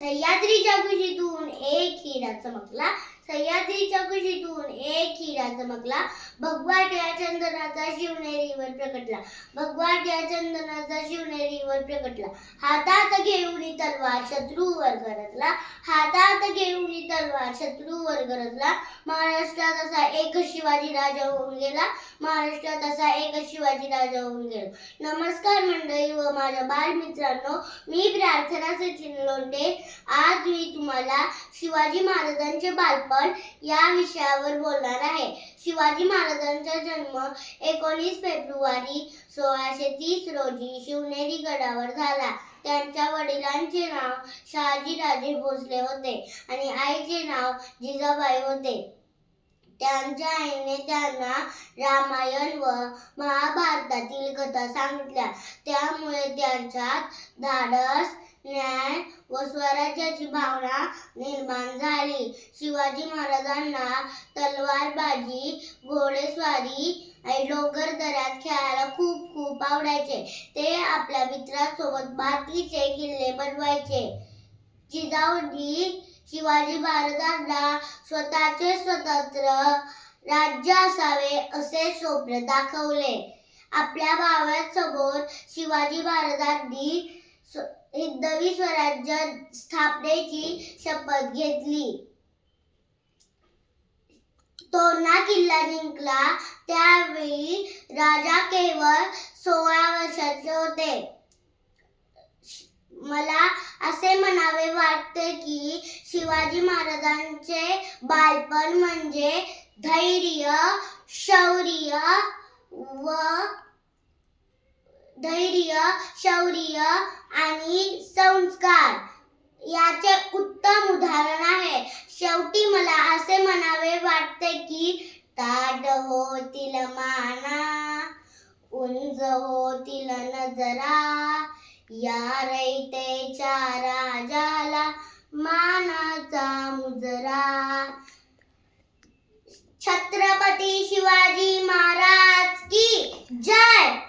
सह्याद्रीच्या कुशीतून एक हिरा चमकला, सह्याद्रीच्या कुशीतून एक हिरा चमकला, भगवाट या चंदनाचा शिवनेरीवर प्रकटला, भगवाट या चंदनाचा शिवनेरीवर प्रकटला. हातात घेऊन तलवार शत्रूवर गरजला, हातात घेऊन तलवार शत्रूवर गरजला. महाराष्ट्रात असा एक शिवाजी राजा होऊन गेला, महाराष्ट्रात असा एक शिवाजी राजा होऊन गेला. नमस्कार मंडळी व माझ्या बालमित्रांनो, मी प्रार्थना सचिन लोंढे. आज मी तुम्हाला शिवाजी महाराजांचे बालपण या विषयावर बोलणार आहे. शिवाजी महाराजांचा जन्म 19 फेब्रुवारी 1630 रोजी शिवनेरी गडावर झाला. त्यांच्या वडिलांचे नाव शहाजीराजे भोसले होते आणि आईचे नाव जिजाबाई होते. त्यांच्या आईने त्यांना रामायण व महाभारतातील कथा सांगितल्या. त्यामुळे त्यांच्यात धाडस, न्याय व स्वराज्याची भावना निर्माण झाली. शिवाजी महाराजांना तलवारबाजी, घोडेस्वारी आणि डोंगर दऱ्यात खेळायला खूप आवडायचे. ते आपल्या मित्रांसोबत मातीचे किल्ले बनवायचे. जिजाऊंनी शिवाजी महाराजांना स्वतःचे स्वतंत्र राज्य असावे असे स्वप्न दाखवले. आपल्या भावासमोर शिवाजी महाराजांनी हिंदवी स्वराज्य स्थापनेची शपथ घेतली. तोरणा किल्ला जिंकला. त्यावेळी राजा केवळ 16 वर्षाचे होते. मला असे म्हणावे वाटते की शिवाजी महाराजांचे बालपण म्हणजे धैर्य, शौर्य आणि संस्कार याचे उत्तम उदाहरण आहे. शेवटी मला असे म्हणावे वाटते की ताठ होतील माना, उंच होतील नजरा, या रयतेच्या राजाला मानाचा मुजरा. छत्रपती शिवाजी महाराज की जय.